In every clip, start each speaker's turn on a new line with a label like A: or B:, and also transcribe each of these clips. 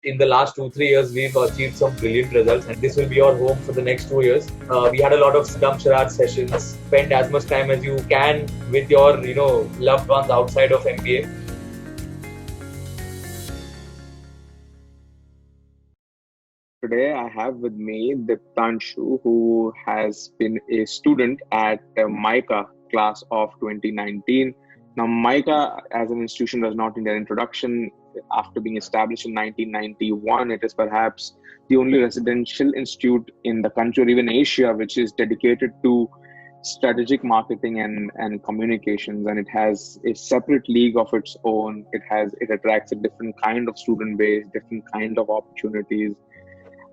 A: in the last 2-3 years, we've achieved some brilliant results, and this will be our home for the next 2 years. We had a lot of Dum Charad sessions. Spend as much time as you can with your, loved ones outside of MBA.
B: Today, I have with me Diptanshu, who has been a student at MICA class of 2019. Now, MICA as an institution does not need an introduction. After being established in 1991, it is perhaps the only residential institute in the country or even Asia which is dedicated to strategic marketing and communications, and it has a separate league of its own. It attracts a different kind of student base, different kind of opportunities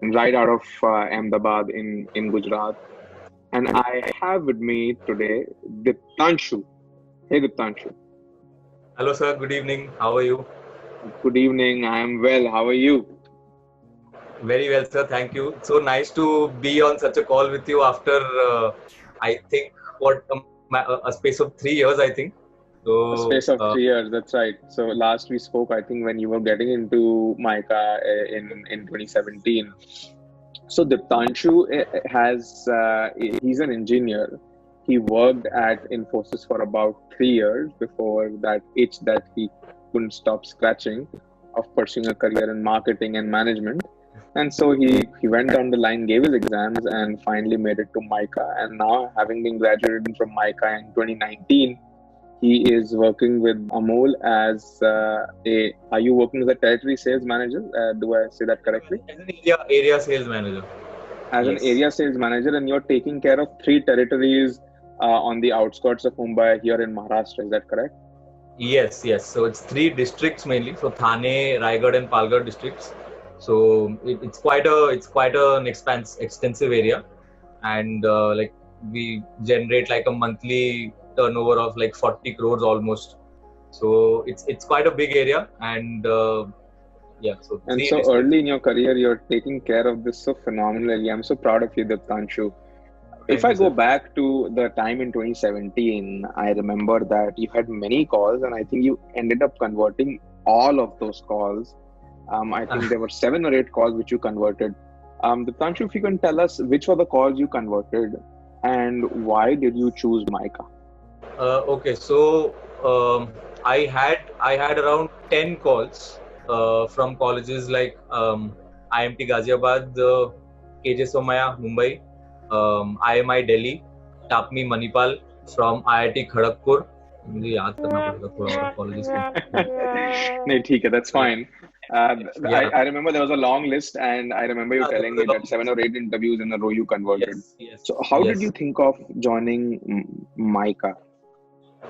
B: right out of Ahmedabad in Gujarat. And I have with me today Diptanshu. Hey, Diptanshu.
A: Hello, sir. Good evening. How are you?
B: Good evening. I am well. How are you?
A: Very well, sir. Thank you. It's so nice to be on such a call with you after, I think, a space of 3 years, I think.
B: A
A: So,
B: space of 3 years. That's right. So last we spoke, I think, when you were getting into MICA in 2017. So Diptanshu he's an engineer. He worked at Infosys for about 3 years before that itch that he couldn't stop scratching of pursuing a career in marketing and management. And so he went down the line, gave his exams, and finally made it to MICA. And now, having been graduated from MICA in 2019, he is working with Amol as are you working as a territory sales manager? Do I say that correctly?
A: as an area sales manager.
B: As an
A: Yes.
B: area sales manager, and you're taking care of three territories on the outskirts of Mumbai here in Maharashtra. Is that correct?
A: Yes, yes. So it's three districts mainly. So Thane, Raigad, and Palghar districts. So it's quite an extensive area, and like we generate like a monthly turnover of like 40 crores almost. So it's quite a big area, and yeah. So
B: And
A: three
B: so
A: districts.
B: early in your career, you're taking care of this so phenomenally. I'm so proud of you, Diptanshu. If
A: Thank
B: I
A: you,
B: go
A: sir.
B: back to the time in 2017, I remember that you had many calls, and I think you ended up converting all of those calls. I think there were 7 or 8 calls which you converted. Diptanshu, if you can tell us which were the calls you converted and why did you choose MICA?
A: Okay, so I had around 10 calls from colleges like IMT Ghaziabad, KJ Somaya Mumbai, IMI Delhi, TAPMI Manipal, from IIT Kharagpur. मुझे याद करना पड़ेगा थोड़ा और colleges को.
B: No, ठीक है, that's
A: Yeah,
B: fine.
A: yeah.
B: I remember there was a long list, and I remember you
A: There
B: telling
A: was
B: me
A: a
B: that
A: long
B: seven
A: list.
B: or eight interviews in a row you converted.
A: Yes, yes,
B: So, how did
A: yes.
B: you think of joining MICA?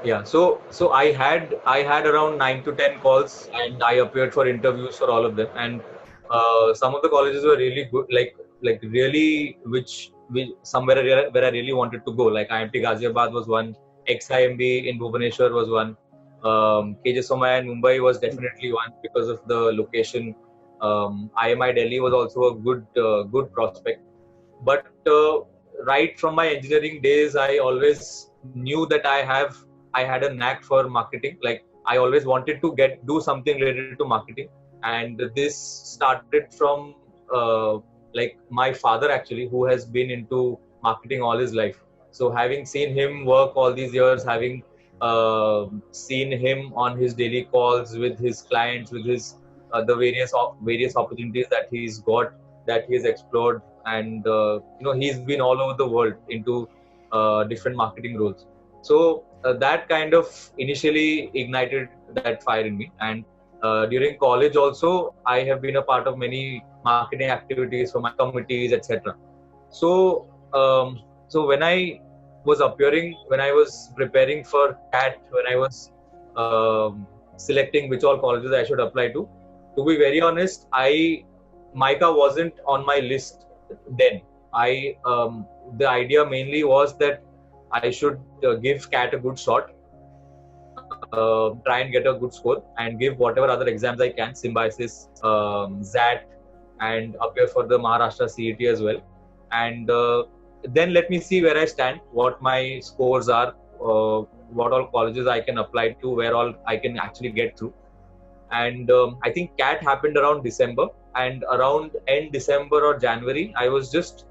A: Yeah, so I had around 9 to 10 calls, and I appeared for interviews for all of them. And some of the colleges were really good, like really which somewhere where I really wanted to go. Like IMT Ghaziabad was one, XIMB in Bhubaneswar was one, KJ Somaya in Mumbai was definitely one because of the location. IMI Delhi was also a good prospect. But right from my engineering days, I always knew that I had a knack for marketing. Like I always wanted to do something related to marketing, and this started from like my father actually, who has been into marketing all his life. So having seen him work all these years, having seen him on his daily calls with his clients, with his the various opportunities that he's got, that he's explored, and he's been all over the world into different marketing roles. So that kind of initially ignited that fire in me. And during college also, I have been a part of many marketing activities for my committees, etc. So when I was preparing for CAT, when I was selecting which all colleges I should apply to be very honest, MICA wasn't on my list then. The idea mainly was that I should give CAT a good shot, try and get a good score, and give whatever other exams I can, Symbiosis, ZAT, and appear for the Maharashtra CET as well. And then let me see where I stand, what my scores are, what all colleges I can apply to, where all I can actually get through. And I think CAT happened around December, and around end December or January, I was just,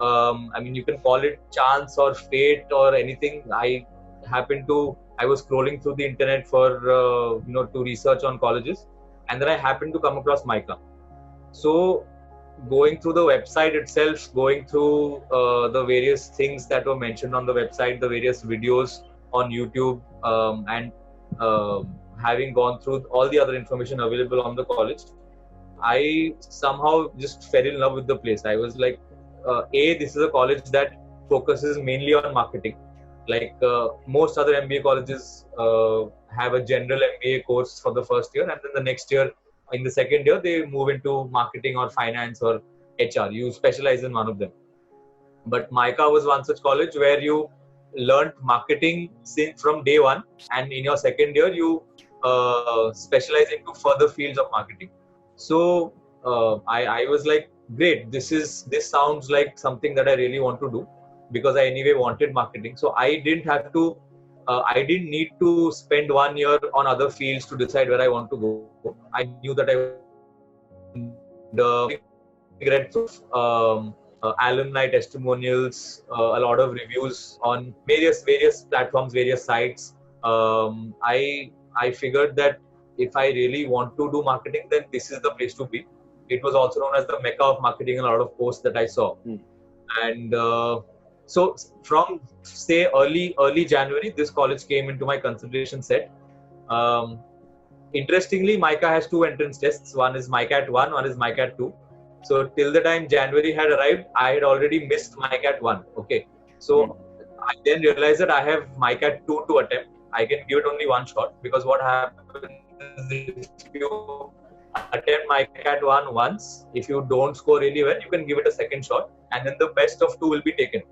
A: I mean, you can call it chance or fate or anything. I was scrolling through the internet for, to research on colleges, and then I happened to come across MICA. So going through the website itself, going through the various things that were mentioned on the website, the various videos on YouTube, and having gone through all the other information available on the college, I somehow just fell in love with the place. I was like, this is a college that focuses mainly on marketing. Like most other MBA colleges have a general MBA course for the first year, and then the next year, in the second year, they move into marketing or finance or HR. You specialize in one of them. But MICA was one such college where you learned marketing from day one, and in your second year, you specialize into further fields of marketing. So I was like, great, this sounds like something that I really want to do, because I anyway wanted marketing. So I didn't need to spend 1 year on other fields to decide where I want to go. I knew that I read alumni testimonials, a lot of reviews on various platforms, various sites. I figured that if I really want to do marketing, then this is the place to be. It was also known as the Mecca of marketing, a lot of posts that I saw. And so from, say, early January, this college came into my consideration set. Interestingly, MICA has 2 entrance tests. One is MICAT 1, one is MICAT 2. So till the time January had arrived, I had already missed MICAT 1. Okay. So I then realized that I have MICAT 2 to attempt. I can give it only one shot, because what happens is, if you attempt MICAT 1 once, if you don't score really well, you can give it a second shot, and then the best of 2 will be taken.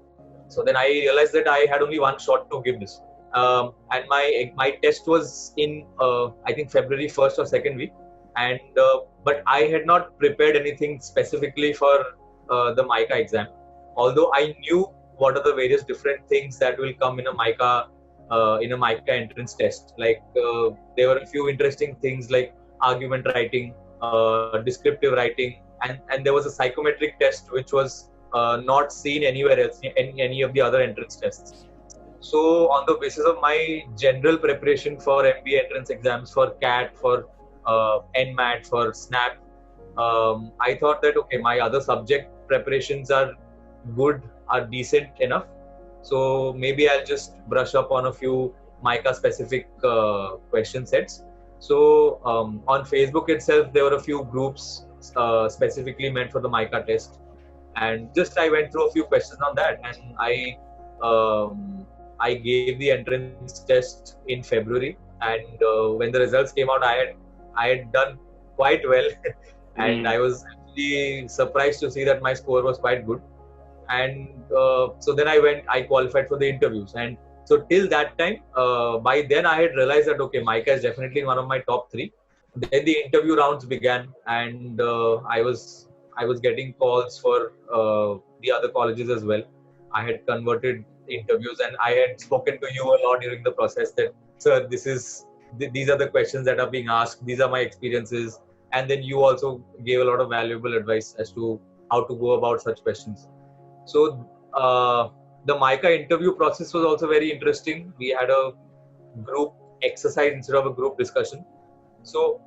A: So then I realized that I had only one shot to give this. And my test was in, I think, February 1st or 2nd week. And but I had not prepared anything specifically for the MICA exam. Although I knew what are the various different things that will come in a MICA entrance test. Like there were a few interesting things like argument writing, descriptive writing, and there was a psychometric test which was not seen anywhere else in any of the other entrance tests. So on the basis of my general preparation for MBA entrance exams, for CAT, for NMAT, for SNAP, I thought that, okay, my other subject preparations are good, are decent enough. So maybe I'll just brush up on a few MICA specific question sets. So on Facebook itself, there were a few groups specifically meant for the MICA test. And just I went through a few questions on that, and I gave the entrance test in February. And when the results came out, I had done quite well. And I was actually surprised to see that my score was quite good. And so then I qualified for the interviews. And so till that time, by then I had realized that, okay, MICA is definitely one of my top 3. Then the interview rounds began, and I was getting calls for the other colleges as well. I had converted interviews, and I had spoken to you a lot during the process that, sir, these are the questions that are being asked. These are my experiences. And then you also gave a lot of valuable advice as to how to go about such questions. So the MICA interview process was also very interesting. We had a group exercise instead of a group discussion. So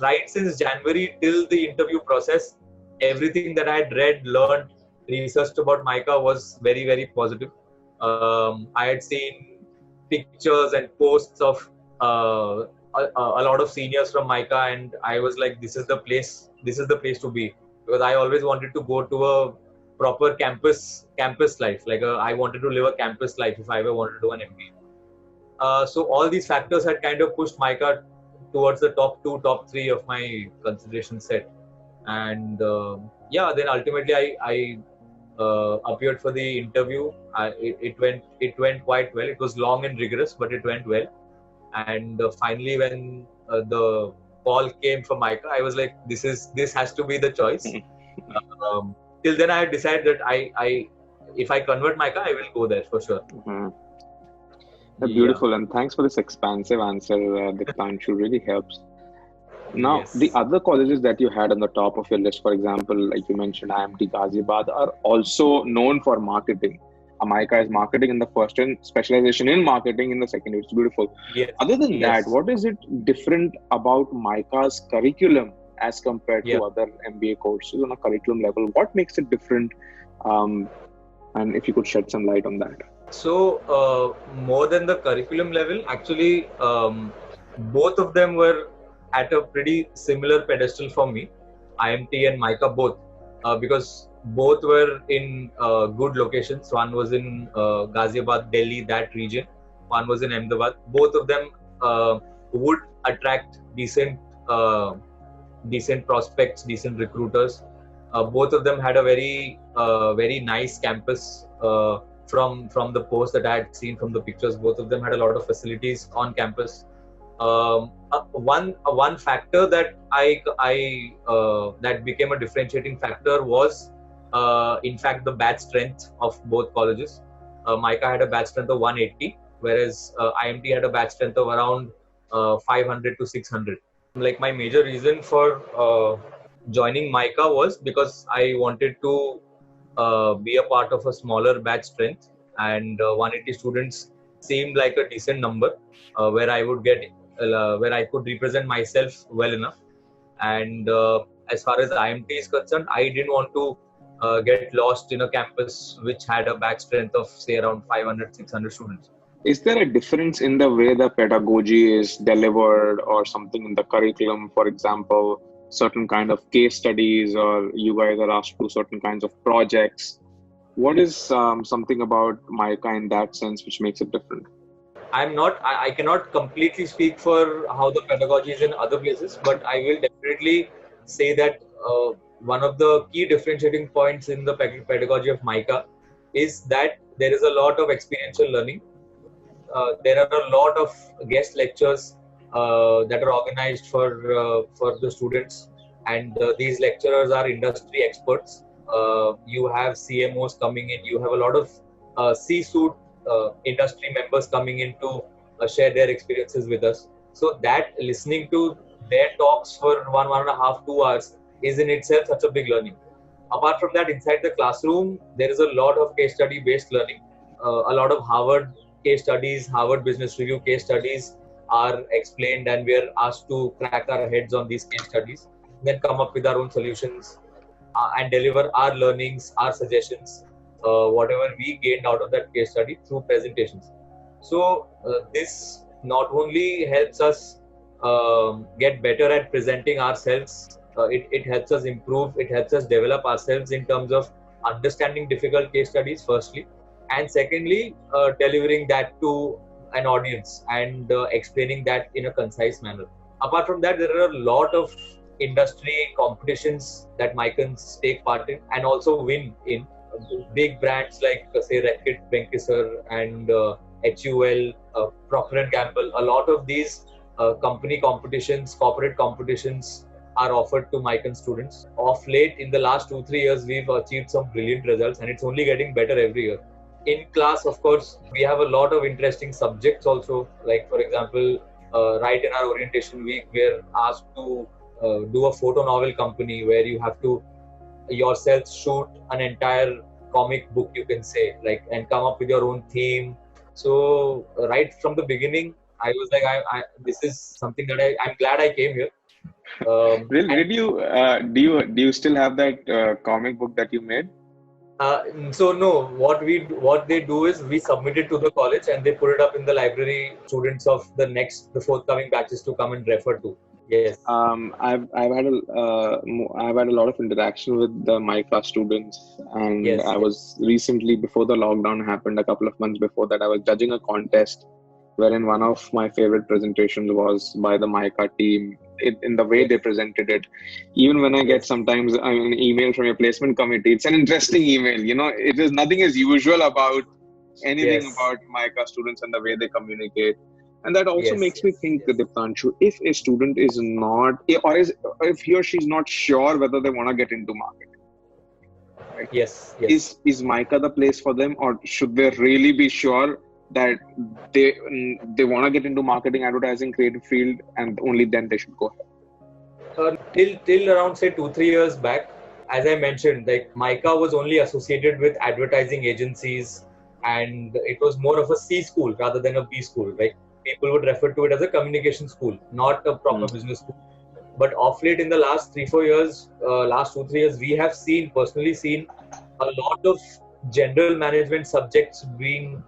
A: right since January till the interview process, everything that I had read, learned, researched about MICA was very, very positive. I had seen pictures and posts of a lot of seniors from MICA, and I was like, this is the place to be, because I always wanted to go to a proper campus life. Like I wanted to live a campus life if I ever wanted to do an MBA. So all these factors had kind of pushed MICA towards the top 2, top 3 of my consideration set. And then ultimately I appeared for the interview. It went quite well. It was long and rigorous, but it went well. And finally, when the call came for MICA, I was like, this has to be the choice. Till then, I had decided that if I convert MICA, I will go there for sure.
B: Beautiful, and thanks for this expansive answer, Diptanshu. Really helps. Now, the
A: Yes.
B: other colleges that you had on the top of your list, for example, like you mentioned, IMT Ghaziabad, are also known for marketing. MICA is marketing in the first and specialization in marketing in the second. It's beautiful.
A: Yes.
B: Other than that,
A: Yes.
B: what is it different about MICA's curriculum as compared
A: Yeah.
B: to other MBA courses on a curriculum level? What makes it different? Um, and if you could shed some light on that.
A: So, more than the curriculum level, actually, both of them were at a pretty similar pedestal for me, IMT and MICA both, because both were in good locations. One was in Ghaziabad, Delhi, that region. One was in Ahmedabad. Both of them would attract uh, decent prospects, decent recruiters. Both of them had a very nice campus. From the posts that I had seen, from the pictures, both of them had a lot of facilities on campus. One factor that that became a differentiating factor was, in fact, the batch strength of both colleges. MICA had a batch strength of 180, whereas IMT had a batch strength of around 500 to 600. Like, my major reason for joining MICA was because I wanted to be a part of a smaller batch strength, and 180 students seemed like a decent number, where I would get where I could represent myself well enough. And as far as IMT is concerned, I didn't want to get lost in a campus which had a batch strength of, say, around 500, 600 students.
B: Is there a difference in the way the pedagogy is delivered or something in the curriculum? For example, certain kind of case studies, or you guys are asked to do certain kinds of projects. What is something about MICA in that sense which makes it different?
A: I cannot completely speak for how the pedagogy is in other places, but I will definitely say that one of the key differentiating points in the pedagogy of MICA is that there is a lot of experiential learning. There are a lot of guest lectures that are organized for the students, and these lecturers are industry experts. You have CMOs coming in. You have a lot of C-suite industry members coming in to share their experiences with us. So that listening to their talks for 1.5, 2 hours is in itself such a big learning. Apart from that, inside the classroom, there is a lot of case study based learning. A lot of Harvard case studies, Harvard Business Review case studies are explained, and we are asked to crack our heads on these case studies, then come up with our own solutions, and deliver our learnings, our suggestions, whatever we gained out of that case study through presentations. So this not only helps us get better at presenting ourselves, it helps us improve, it helps us develop ourselves in terms of understanding difficult case studies, firstly, and secondly, delivering that to an audience and explaining that in a concise manner. Apart from that, there are a lot of industry competitions that Micans take part in and also win in. Big brands like, say, Reckitt Benckiser and HUL, Procter and Gamble. A lot of these company competitions, corporate competitions are offered to Mican students. Of late, in the last 2, 3 years, we've achieved some brilliant results, and it's only getting better every year. In class, of course, we have a lot of interesting subjects also. Like, for example, right in our orientation week, we're asked to do a photo novel company where you have to yourself shoot an entire comic book, you can say, like, and come up with your own theme. So right from the beginning, I was like, this is something that I'm glad I came here.
B: Really,
A: And
B: did you do you still have that comic book that you made?
A: so no, what they do is we submit it to the college and they put it up in the library. Students of the forthcoming batches to come and refer to. Yes.
B: I've had a lot of interaction with the MICA students, and
A: Yes.
B: I
A: Yes.
B: was recently, before the lockdown happened, a couple of months before that, I was judging a contest wherein one of my favorite presentations was by the MICA team. In the way
A: Yes.
B: they presented it, even when I get
A: Yes.
B: sometimes an email from your placement committee, it's an interesting email. You know, it is nothing as usual about anything
A: Yes.
B: about MICA students and the way they communicate. And that also
A: Yes.
B: makes me
A: Yes.
B: think,
A: Yes.
B: Diptanshu, if a student is not, or is, if he or she is not sure whether they want to get into marketing, right?
A: Yes. Yes.
B: Is MICA the place for them, or should they really be sure that they want to get into marketing, advertising, creative field, and only then they should go ahead?
A: Till around say 2-3 years back, as I mentioned, like MICA was only associated with advertising agencies, and it was more of a C school rather than a B school. Like people would refer to it as a communication school, not a proper business school. But of late, in the last 3-4 years, last 2-3 years, we have personally seen a lot of general management subjects being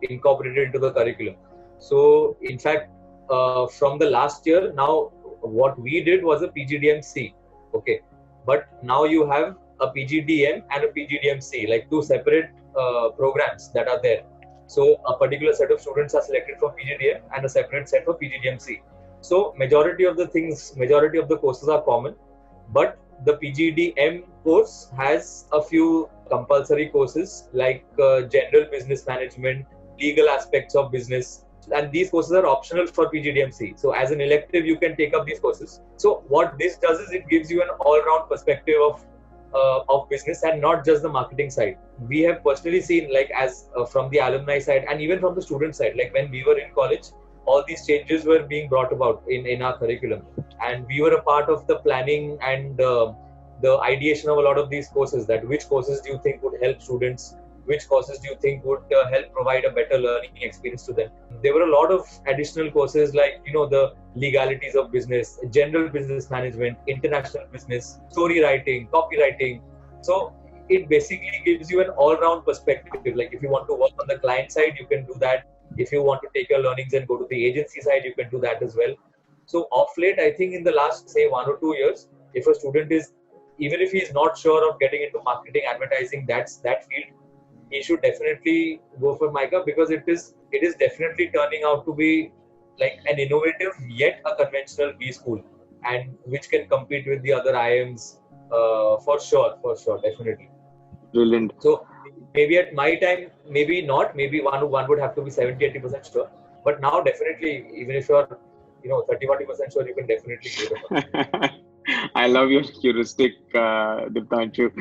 A: incorporated into the curriculum. So, in fact, from the last year, now what we did was a PGDM-C. Okay, but now you have a PGDM and a PGDM-C, like two separate programs that are there. So, a particular set of students are selected for PGDM and a separate set for PGDM-C. So majority of the courses are common, but the PGDM course has a few compulsory courses like general business management, legal aspects of business, and these courses are optional for PGDM-C. So as an elective, you can take up these courses. So what this does is it gives you an all-round perspective of business and not just the marketing side. We have personally seen, like as from the alumni side and even from the student side, like when we were in college, all these changes were being brought about in our curriculum, and we were a part of the planning and the ideation of a lot of these courses. That which courses do you think would help students, which courses do you think would help provide a better learning experience to them. There were a lot of additional courses like the legalities of business, general business management, international business, story writing, copywriting. So it basically gives you an all-round perspective. Like if you want to work on the client side, you can do that. If you want to take your learnings and go to the agency side, you can do that as well. So of late, I think in the last say 1 or 2 years, if a student is, even if he is not sure of getting into marketing, advertising, that field, he should definitely go for MICA, because it is definitely turning out to be like an innovative yet a conventional B school, and which can compete with the other IIMs for sure, definitely.
B: Brilliant.
A: So maybe at my time, maybe not. Maybe one would have to be 70-80% sure. But now, definitely, even if you're 30-40% sure, you can definitely give it a shot.
B: I love your heuristic, Diptanshu.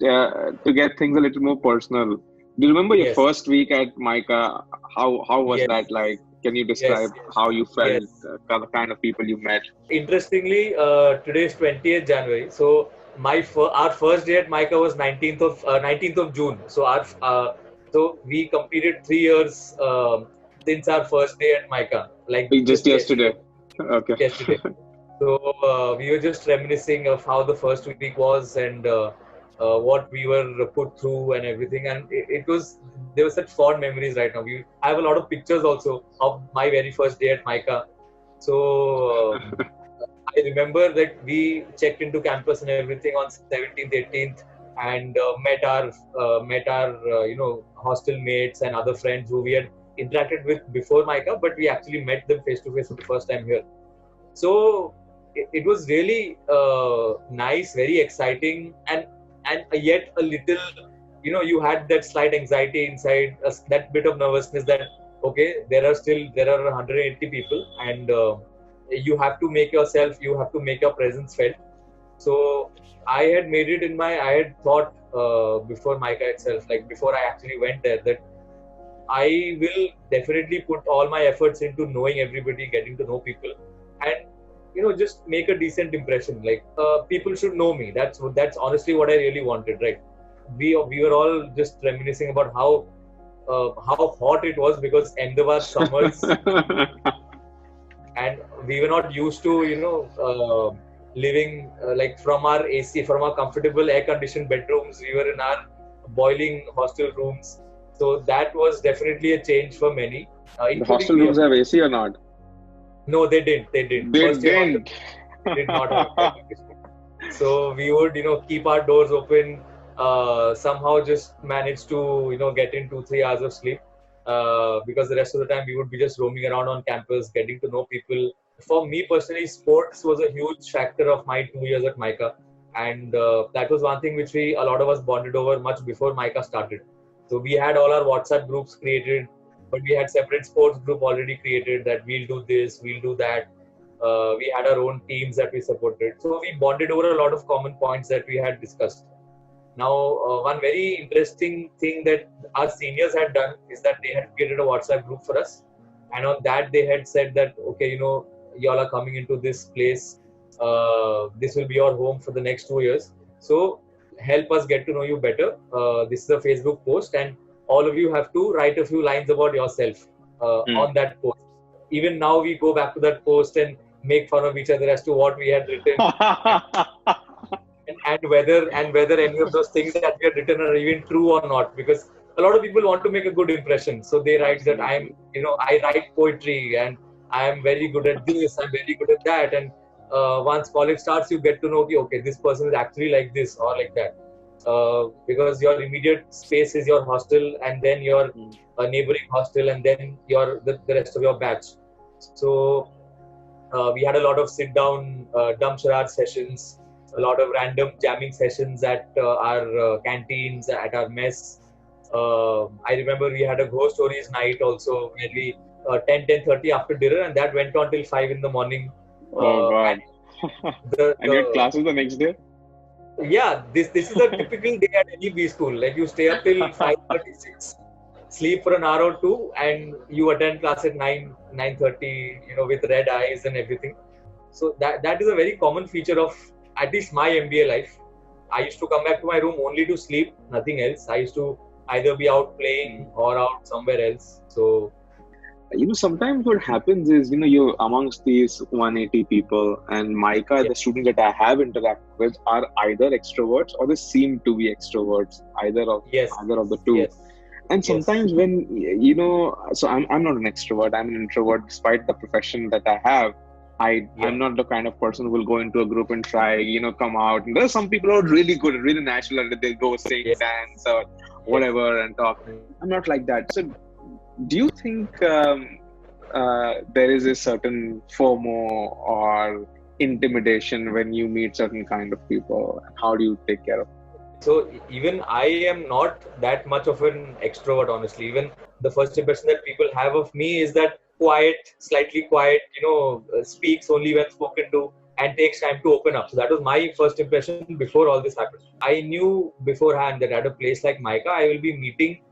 B: To get things a little more personal, do you remember your
A: Yes.
B: first week at MICA? How was
A: Yes.
B: that like? Can you describe how you felt, the kind of people you met?
A: Interestingly, today is 20th January. So our first day at MICA was 19th of June. So so we completed 3 years since our first day at MICA. Like
B: Just yesterday. Okay.
A: Yesterday. So we were just reminiscing of how the first week was and what we were put through and everything. And there were such fond memories right now. I have a lot of pictures also of my very first day at MICA. So I remember that we checked into campus and everything on 17th, 18th, and met our hostel mates and other friends who we had interacted with before MICA, but we actually met them face to face for the first time here. So it was really nice, very exciting, and yet a little, you had that slight anxiety inside, that bit of nervousness that okay, there are 180 people, and you have to make your presence felt. So I had thought before MICA itself, like before I actually went there, that I will definitely put all my efforts into knowing everybody, getting to know people, and just make a decent impression. Like people should know me. That's honestly what I really wanted, right? We were all just reminiscing about how hot it was, because Ahmedabad summers, and we were not used to living like from our AC, from our comfortable air-conditioned bedrooms. We were in our boiling hostel rooms. So that was definitely a change for many.
B: The hostel rooms have AC or not?
A: No, they didn't.
B: They didn't.
A: They did not have air conditioning. So we would, keep our doors open. Somehow just manage to, get in 2-3 hours of sleep. Because the rest of the time we would be just roaming around on campus, getting to know people. For me personally, sports was a huge factor of my 2 years at MICA, and that was one thing which a lot of us bonded over much before MICA started. So we had all our WhatsApp groups created, but we had separate sports group already created, that we'll do this, we'll do that. We had our own teams that we supported. So we bonded over a lot of common points that we had discussed. Now, one very interesting thing that our seniors had done is that they had created a WhatsApp group for us. And on that, they had said that, okay, y'all are coming into this place. This will be your home for the next 2 years. So help us get to know you better. This is a Facebook post, and all of you have to write a few lines about yourself on that post. Even now, we go back to that post and make fun of each other as to what we had written, and whether any of those things that we had written are even true or not. Because a lot of people want to make a good impression, so they write that I write poetry and I am very good at this, I'm very good at that, and once college starts, you get to know, okay, this person is actually like this or like that. Because your immediate space is your hostel, and then your neighboring hostel, and then the rest of your batch. So we had a lot of sit-down dumb charade sessions, a lot of random jamming sessions at our canteens, at our mess. I remember we had a ghost stories night also, where we 10:30 after dinner, and that went on till 5 in the morning.
B: Oh God! And you had classes the next day?
A: Yeah, this is a typical day at any B school. Like, you stay up till 5:36, sleep for an hour or two, and you attend class at 9:30. With red eyes and everything. So that is a very common feature of at least my MBA life. I used to come back to my room only to sleep, nothing else. I used to either be out playing or out somewhere else. So
B: sometimes what happens is, you're amongst these 180 people, and MICA, the students that I have interacted with are either extroverts or they seem to be extroverts, either of the two.
A: Yes.
B: And sometimes when, so I'm not an extrovert, I'm an introvert despite the profession that I have. I'm not the kind of person who will go into a group and try, come out. And there's some people who are really good, really natural, and they go sing, dance, or whatever and talk. I'm not like that. So do you think there is a certain FOMO or intimidation when you meet certain kind of people? How do you take care of it?
A: So even I am not that much of an extrovert, honestly. Even the first impression that people have of me is that slightly quiet, speaks only when spoken to, and takes time to open up. So that was my first impression before all this happened. I knew beforehand that at a place like MICA, I will be meeting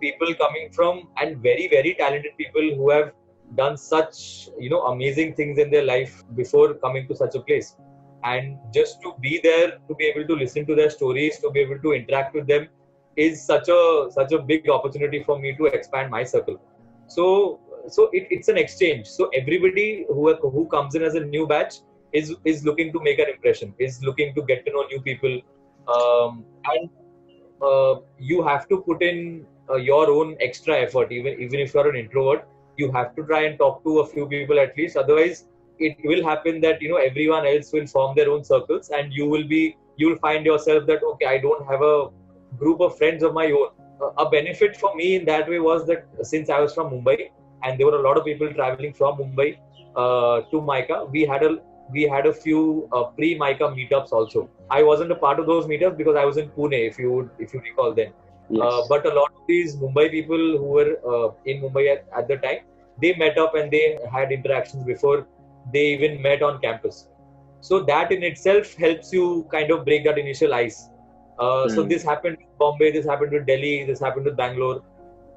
A: people coming from, and very, very talented people who have done such, amazing things in their life before coming to such a place. And just to be there, to be able to listen to their stories, to be able to interact with them, is such a big opportunity for me to expand my circle. So it's an exchange. So everybody who comes in as a new batch is looking to make an impression, is looking to get to know new people, and you have to put in your own extra effort. Even if you're an introvert, you have to try and talk to a few people at least. Otherwise, it will happen that everyone else will form their own circles, and you will find yourself that, okay, I don't have a group of friends of my own. A benefit for me in that way was that since I was from Mumbai, and there were a lot of people traveling from Mumbai to MICA, we had a few pre-MICA meetups also. I wasn't a part of those meetups because I was in Pune, if you recall then.
B: Yes.
A: But a lot of these Mumbai people who were in Mumbai at the time, they met up and they had interactions before they even met on campus. So that in itself helps you kind of break that initial ice. So this happened in Bombay, this happened to Delhi, this happened to Bangalore.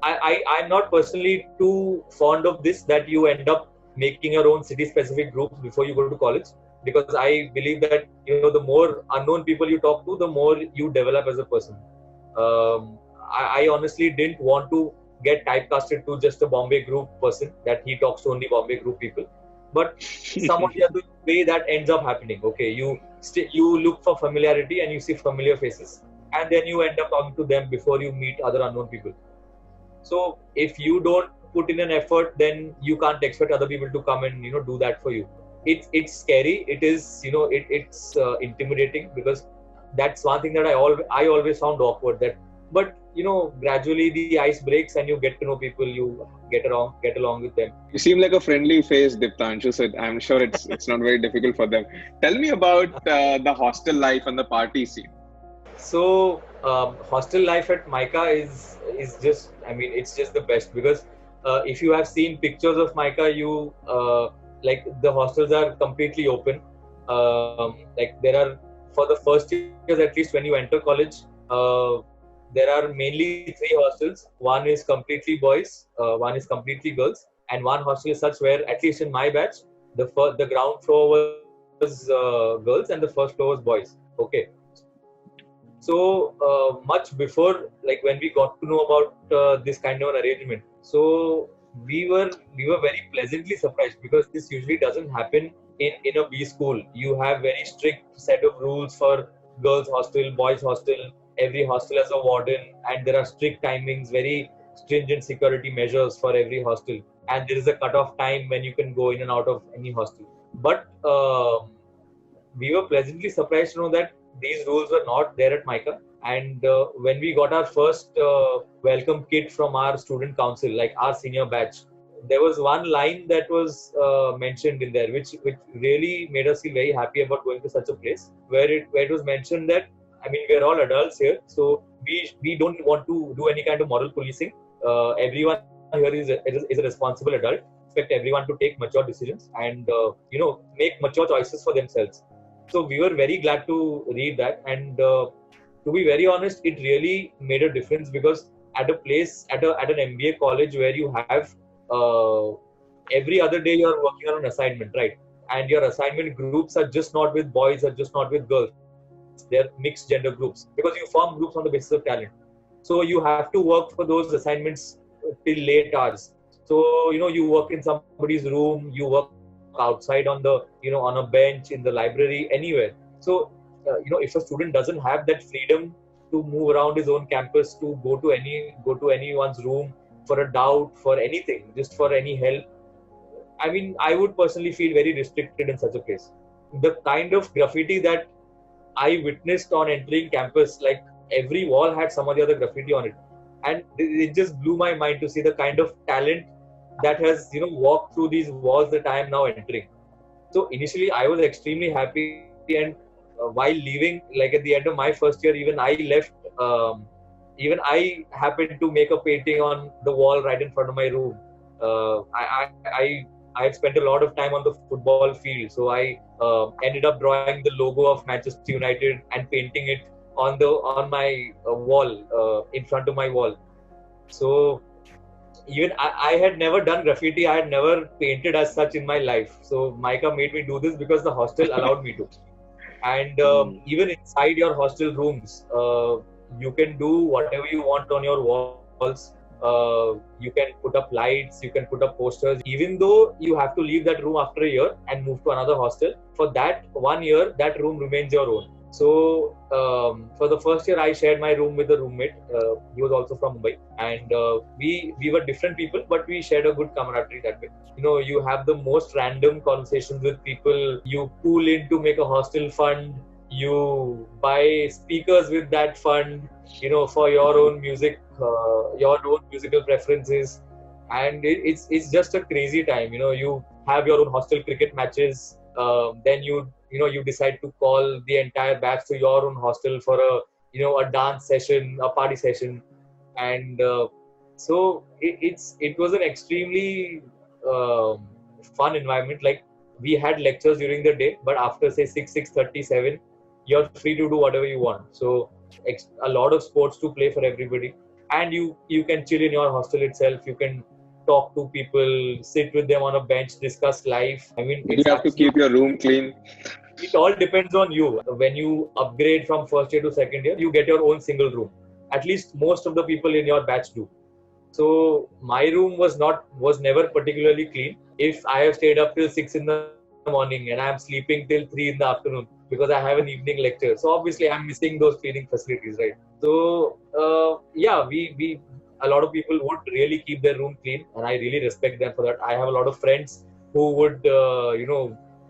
A: I'm not personally too fond of this, that you end up making your own city-specific groups before you go to college, because I believe that the more unknown people you talk to, the more you develop as a person. I honestly didn't want to get typecasted to just a Bombay group person, that he talks to only Bombay group people. But some of the other way that ends up happening. Okay, you look for familiarity and you see familiar faces, and then you end up talking to them before you meet other unknown people. So if you don't put in an effort, then you can't expect other people to come and do that for you. It's scary. It is it's intimidating, because that's one thing that I always found awkward. But gradually the ice breaks and you get to know people. You get along with them.
B: You seem like a friendly face, Diptanshu, so I'm sure it's not very difficult for them. Tell me about the hostel life and the party scene.
A: So hostel life at MICA is just, it's just the best, because if you have seen pictures of MICA, you like the hostels are completely open. Like there are, for the first years at least when you enter college, there are mainly 3 hostels. One is completely boys, one is completely girls, and one hostel is such where, at least in my batch, the ground floor was girls and the first floor was boys. Okay. So much before, like when we got to know about this kind of an arrangement, so we were very pleasantly surprised, because this usually doesn't happen in a B school. You have very strict set of rules for girls hostel, boys hostel. Every hostel has a warden, and there are strict timings, very stringent security measures for every hostel, and there is a cut-off time when you can go in and out of any hostel. But we were pleasantly surprised to know that these rules were not there at MICA. And when we got our first welcome kit from our student council, like our senior batch, there was one line that was mentioned in there, which really made us feel very happy about going to such a place, where it was mentioned that, I mean, we're all adults here, so we don't want to do any kind of moral policing. Everyone here is a responsible adult. Expect everyone to take mature decisions and make mature choices for themselves. So we were very glad to read that, and to be very honest, it really made a difference, because at a place at an MBA college where you have every other day you're working on an assignment, right? And your assignment groups are just not with boys or just not with girls. They're mixed gender groups, because you form groups on the basis of talent. So you have to work for those assignments till late hours. So you work in somebody's room, you work outside on the on a bench in the library, anywhere. So if a student doesn't have that freedom to move around his own campus, to go to anyone's room for a doubt, for anything, just for any help, I mean, I would personally feel very restricted in such a place. The kind of graffiti that I witnessed on entering campus, like every wall had some of the other graffiti on it, and it just blew my mind to see the kind of talent that has walked through these walls that I am now entering. So initially, I was extremely happy, and while leaving, like at the end of my first year, even I left. Even I happened to make a painting on the wall right in front of my room. I had spent a lot of time on the football field, so I ended up drawing the logo of Manchester United and painting it on my wall, in front of my wall. So even I had never done graffiti. I had never painted as such in my life. So MICA made me do this because the hostel allowed me to. And even inside your hostel rooms, you can do whatever you want on your walls. You can put up lights, you can put up posters. Even though you have to leave that room after a year and move to another hostel, for that 1 year, that room remains your own. So for the first year, I shared my room with a roommate. He was also from Mumbai, and we were different people, but we shared a good camaraderie that way. You have the most random conversations with people. You pool in to make a hostel fund. You buy speakers with that fund, for your own music, your own musical preferences, and it's just a crazy time. You have your own hostel cricket matches. Then you decide to call the entire batch to your own hostel for a dance session, a party session, and so it was an extremely fun environment. Like, we had lectures during the day, but after say 6:37, you're free to do whatever you want. So a lot of sports to play for everybody, and you can chill in your hostel itself. You can talk to people, sit with them on a bench, discuss life. I mean,
B: You have to keep your room clean.
A: It all depends on you. When you upgrade from first year to second year, you get your own single room. At least most of the people in your batch do. So my room was never particularly clean. If I have stayed up till 6 in the morning and I am sleeping till 3 in the afternoon because I have an evening lecture, so obviously I'm missing those cleaning facilities, right? So yeah, we a lot of people would really keep their room clean, and I really respect them for that. I have a lot of friends who would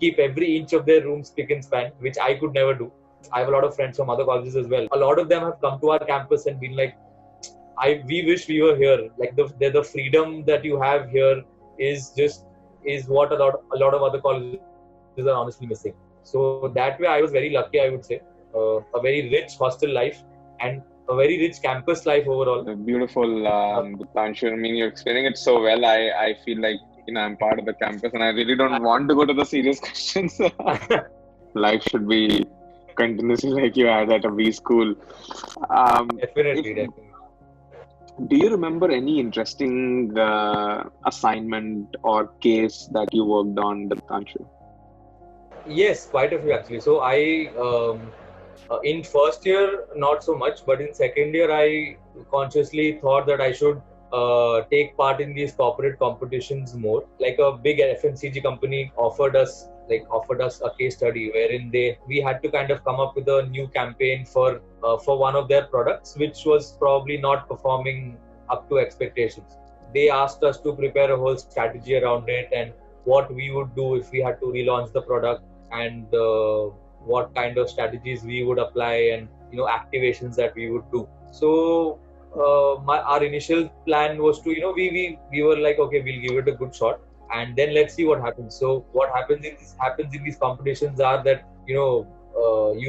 A: keep every inch of their room spick and span, which I could never do. I have a lot of friends from other colleges as well. A lot of them have come to our campus and been like, we wish we were here. Like the freedom that you have here is what a lot of other colleges are honestly missing. So that way, I was very lucky, I would say. A very rich hostel life and a very rich campus life overall.
B: Beautiful, Diptanshu. I mean, you're explaining it so well. I feel like I'm part of the campus, and I really don't want to go to the serious questions. Life should be continuously like you had at a B school.
A: Definitely.
B: Do you remember any interesting assignment or case that you worked on, Diptanshu?
A: Yes, quite a few actually. So in first year, not so much, but in second year, I consciously thought that I should take part in these corporate competitions more. Like a big FMCG company offered us a case study wherein we had to kind of come up with a new campaign for one of their products, which was probably not performing up to expectations. They asked us to prepare a whole strategy around it and what we would do if we had to relaunch the product, and what kind of strategies we would apply, and activations that we would do. So our initial plan was to, we were like, okay, we'll give it a good shot and then let's see what happens. So what happens in these competitions are that you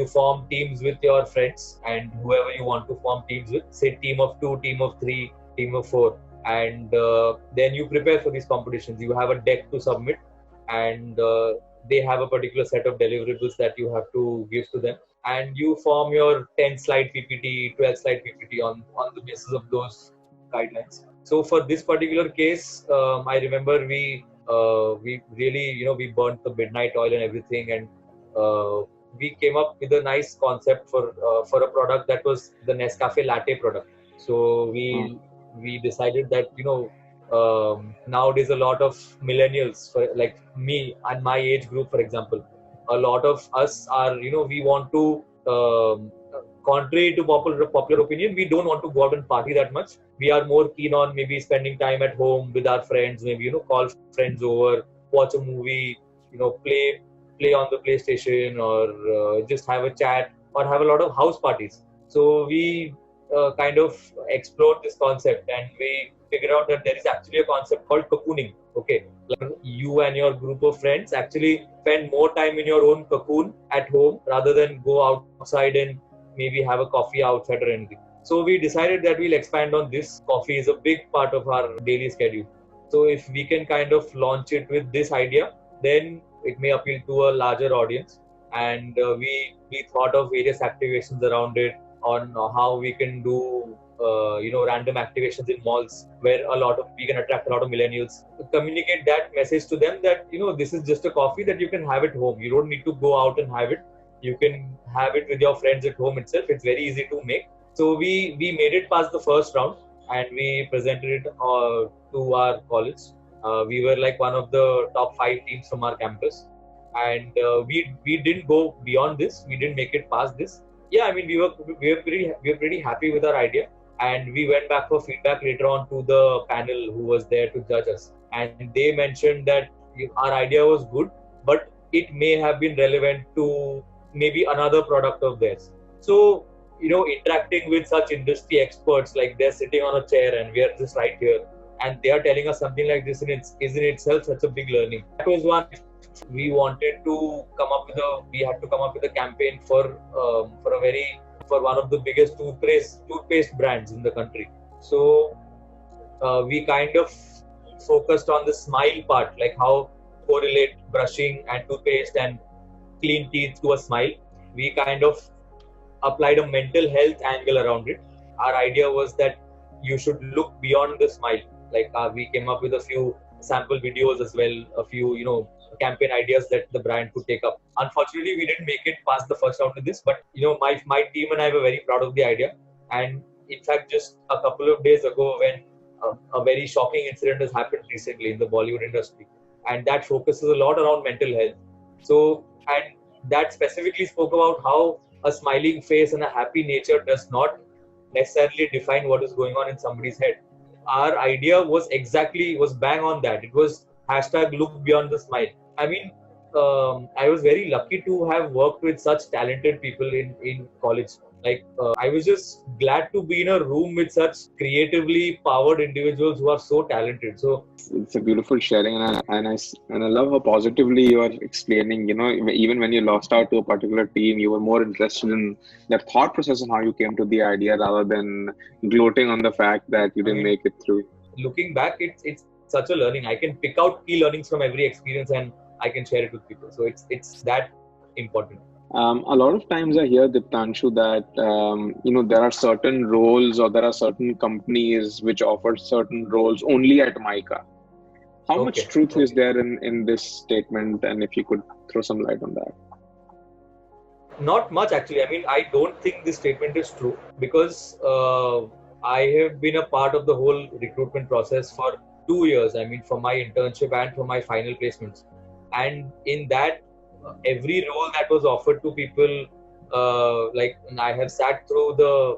A: form teams with your friends and whoever you want to form teams with, say team of 2, team of 3, team of 4, and then you prepare for these competitions. You have a deck to submit, and they have a particular set of deliverables that you have to give to them, and you form your 10 slide PPT, 12 slide PPT on the basis of those guidelines. So for this particular case, I remember we really, we burnt the midnight oil and everything, and we came up with a nice concept for a product that was the Nescafe latte product. So we decided that, nowadays a lot of millennials, like me and my age group, for example, a lot of us are, we want to, contrary to popular opinion, we don't want to go out and party that much. We are more keen on maybe spending time at home with our friends, maybe, call friends over, watch a movie, play on the PlayStation, or just have a chat, or have a lot of house parties. So we kind of explored this concept, and we figured out that there is actually a concept called cocooning. Okay, like you and your group of friends actually spend more time in your own cocoon at home rather than go outside and maybe have a coffee outside or anything. So we decided that we'll expand on this. Coffee is a big part of our daily schedule. So if we can kind of launch it with this idea, then it may appeal to a larger audience. And we thought of various activations around it, on how we can do random activations in malls where we can attract a lot of millennials, communicate that message to them that this is just a coffee that you can have at home. You don't need to go out and have it. You can have it with your friends at home itself. It's very easy to make. So we made it past the first round, and we presented it to our college. We were like one of the top 5 teams from our campus, and we didn't go beyond this. We didn't make it past this. Yeah, I mean, we were pretty happy with our idea, and we went back for feedback later on to the panel who was there to judge us, and they mentioned that our idea was good, but it may have been relevant to maybe another product of theirs. So interacting with such industry experts, like they're sitting on a chair and we are just right here, and they are telling us something like this, is in itself such a big learning. That was one. We wanted to we had to come up with a campaign for one of the biggest toothpaste brands in the country. So we kind of focused on the smile part, like how correlate brushing and toothpaste and clean teeth to a smile. We kind of applied a mental health angle around it. Our idea was that you should look beyond the smile. Like we came up with a few sample videos as well, a few campaign ideas that the brand could take up. Unfortunately, we didn't make it past the first round of this, but my team and I were very proud of the idea. And in fact, just a couple of days ago, when a very shocking incident has happened recently in the Bollywood industry, and that focuses a lot around mental health. So, and that specifically spoke about how a smiling face and a happy nature does not necessarily define what is going on in somebody's head. Our idea was bang on that. It was hashtag look beyond the smile. I mean, I was very lucky to have worked with such talented people in college. Like, I was just glad to be in a room with such creatively powered individuals who are so talented. So
B: it's a beautiful sharing, and I love how positively you are explaining. Even when you lost out to a particular team, you were more interested in their thought process and how you came to the idea, rather than gloating on the fact that you didn't make it through.
A: Looking back, it's such a learning. I can pick out key learnings from every experience and I can share it with people. So it's that important.
B: A lot of times I hear, Diptanshu, that there are certain roles, or there are certain companies which offer certain roles only at MICA. How much
A: Okay.
B: truth is
A: Okay.
B: there in this statement, and if you could throw some light on that?
A: Not much actually. I mean, I don't think this statement is true because I have been a part of the whole recruitment process for 2 years. I mean, for my internship and for my final placements. And in that, every role that was offered to people, and I have sat through the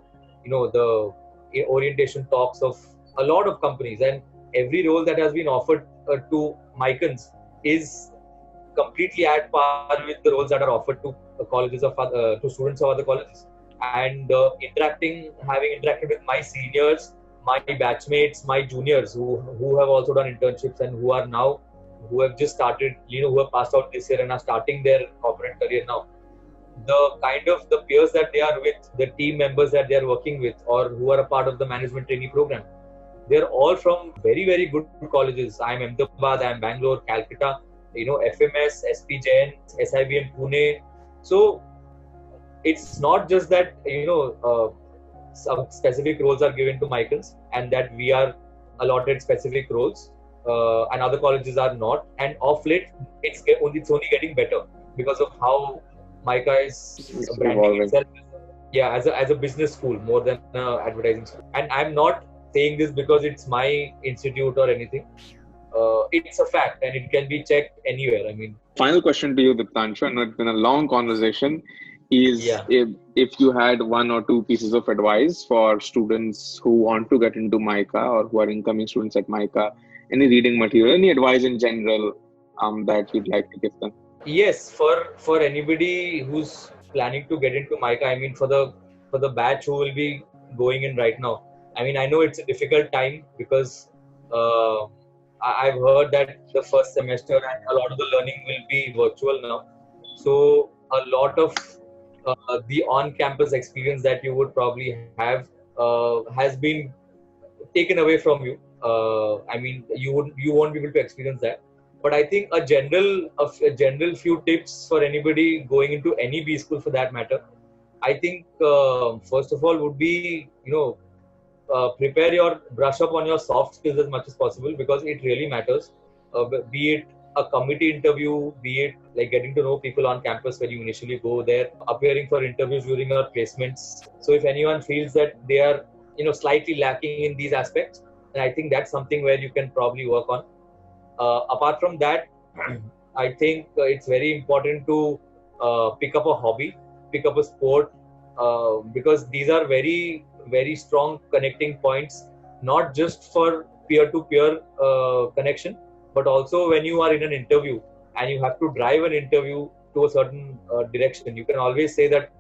A: orientation talks of a lot of companies, and every role that has been offered to Micans is completely at par with the roles that are offered to to students of other colleges. And having interacted with my seniors, my batchmates, my juniors who have also done internships and who have just started, who have passed out this year and are starting their corporate career now. The kind of the peers that they are with, the team members that they are working with, or who are a part of the management trainee program, they're all from very, very good colleges. I'm Ahmedabad, I'm Bangalore, Calcutta, FMS, SPJN, SIBM Pune. So it's not just that, some specific roles are given to Michaels and that we are allotted specific roles and other colleges are not. And of late, it's only getting better because of how MICA is
B: It's
A: branding
B: evolving.
A: itself, yeah, as a business school more than advertising school. And I'm not saying this because it's my institute or anything. It's a fact and it can be checked anywhere. I mean,
B: Final question to you, Diptanshu. I know it's been a long conversation. Is
A: yeah.
B: if you had one or two pieces of advice for students who want to get into MICA or who are incoming students at MICA, any reading material, any advice in general that you'd like to give them?
A: Yes, for anybody who's planning to get into MICA, I mean, for the batch who will be going in right now. I mean, I know it's a difficult time because uh, I've heard that the first semester and a lot of the learning will be virtual now. So a lot of the on-campus experience that you would probably have has been taken away from you. I mean, you won't be able to experience that. But I think a general few tips for anybody going into any B school for that matter. I think first of all would be prepare your brush up on your soft skills as much as possible because it really matters. Be it a committee interview, be it like getting to know people on campus when you initially go there, appearing for interviews during your placements. So if anyone feels that they are slightly lacking in these aspects, then I think that's something where you can probably work on. Apart from that, I think it's very important to pick up a hobby, pick up a sport, because these are very, very strong connecting points, not just for peer-to-peer connection, but also when you are in an interview and you have to drive an interview to a certain direction. You can always say that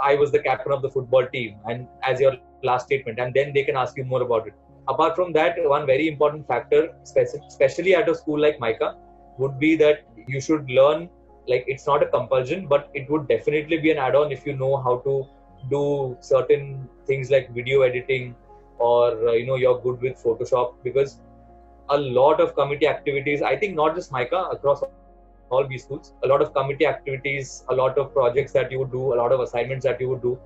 A: I was the captain of the football team, and as your last statement, and then they can ask you more about it. Apart from that, one very important factor, especially at a school like MICA, would be that you should learn. Like it's not a compulsion, but it would definitely be an add-on if you know how to do certain things like video editing, or you're good with Photoshop, because a lot of committee activities, I think not just MICA, across all B schools, a lot of committee activities, a lot of projects that you would do, a lot of assignments that you would do,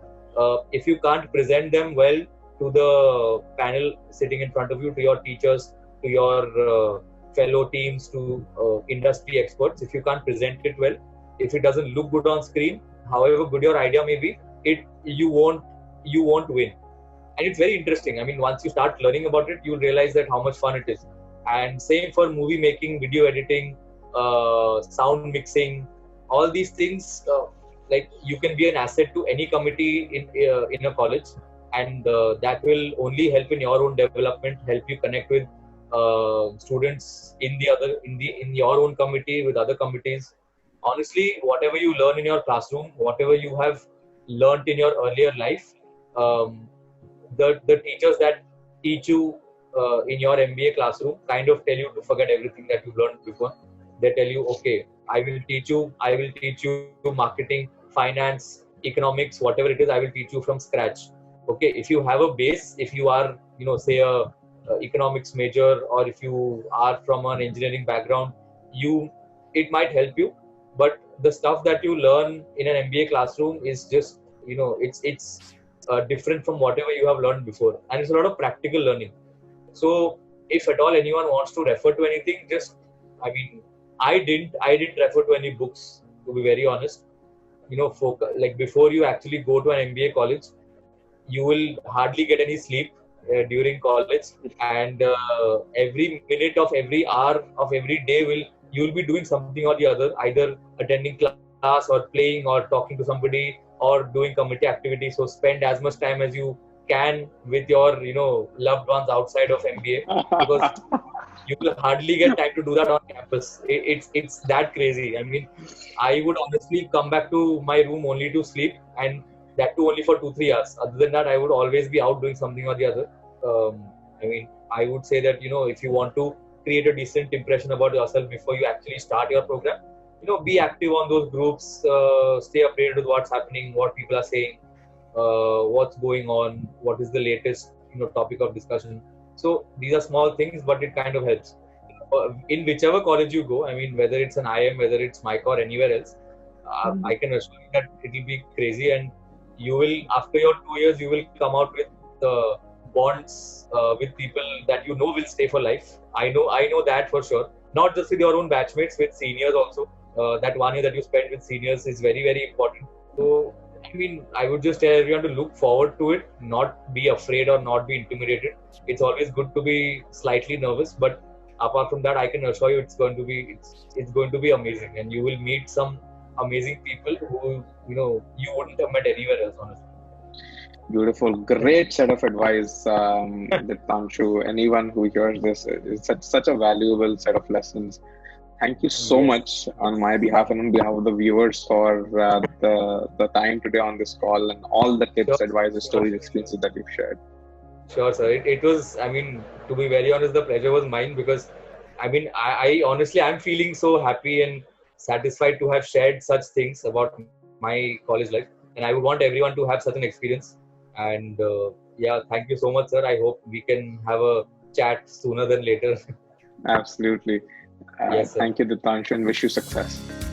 A: if you can't present them well to the panel sitting in front of you, to your teachers, to your fellow teams, to industry experts, if you can't present it well, if it doesn't look good on screen, however good your idea may be, you won't win. And it's very interesting. I mean, once you start learning about it, you'll realize that how much fun it is. And same for movie making, video editing, sound mixing, all these things. Like you can be an asset to any committee in a college, and that will only help in your own development, help you connect with students in your own committee, with other committees. Honestly, whatever you learn in your classroom, whatever you have learned in your earlier life, um, the teachers that teach you in your MBA classroom kind of tell you to forget everything that you've learned before. They tell you, okay, I will teach you marketing, finance, economics, whatever it is, I will teach you from scratch. Okay, if you have a base, if you are, say a economics major, or if you are from an engineering background, it might help you. But the stuff that you learn in an MBA classroom is just, it's different from whatever you have learned before, and it's a lot of practical learning. So if at all anyone wants to refer to anything, just, I mean, I didn't refer to any books, to be very honest. Focus, like before you actually go to an MBA college, you will hardly get any sleep during college, and every minute of every hour of every day you'll be doing something or the other, either attending class or playing or talking to somebody or doing community activities. So spend as much time as you can with your loved ones outside of MBA, because you will hardly get time to do that on campus. It's that crazy. I mean, I would honestly come back to my room only to sleep, and that too only for 2-3 hours. Other than that, I would always be out doing something or the other. I mean, I would say that if you want to create a decent impression about yourself before you actually start your program, be active on those groups, stay updated with what's happening, what people are saying, what's going on, what is the latest topic of discussion. So these are small things, but it kind of helps. In whichever college you go, I mean, whether it's an IM, whether it's MICA or anywhere else, I can assure you that it will be crazy, and you will, after your 2 years, you will come out with bonds with people that will stay for life. I know that for sure. Not just with your own batchmates, with seniors also. That 1 year that you spend with seniors is very, very important. So, I mean, I would just tell everyone to look forward to it, not be afraid or not be intimidated. It's always good to be slightly nervous, but apart from that, I can assure you it's going to be amazing, and you will meet some amazing people who you wouldn't have met anywhere else, honestly.
B: Beautiful, great set of advice, Diptanshu. Anyone who hears this, it's such a valuable set of lessons. Thank you so
A: Yes.
B: much on my behalf and on behalf of the viewers for the time today on this call and all the
A: Sure,
B: tips, advices,
A: sure,
B: stories, experiences that you've shared.
A: sure, sir. It was, I mean, to be very honest, the pleasure was mine, because, I mean, I honestly, I'm feeling so happy and satisfied to have shared such things about my college life. And I would want everyone to have such an experience. And yeah, thank you so much, sir. I hope we can have a chat sooner than later.
B: Absolutely.
A: Yes, sir.
B: Thank you, Diptanshu, and wish you success.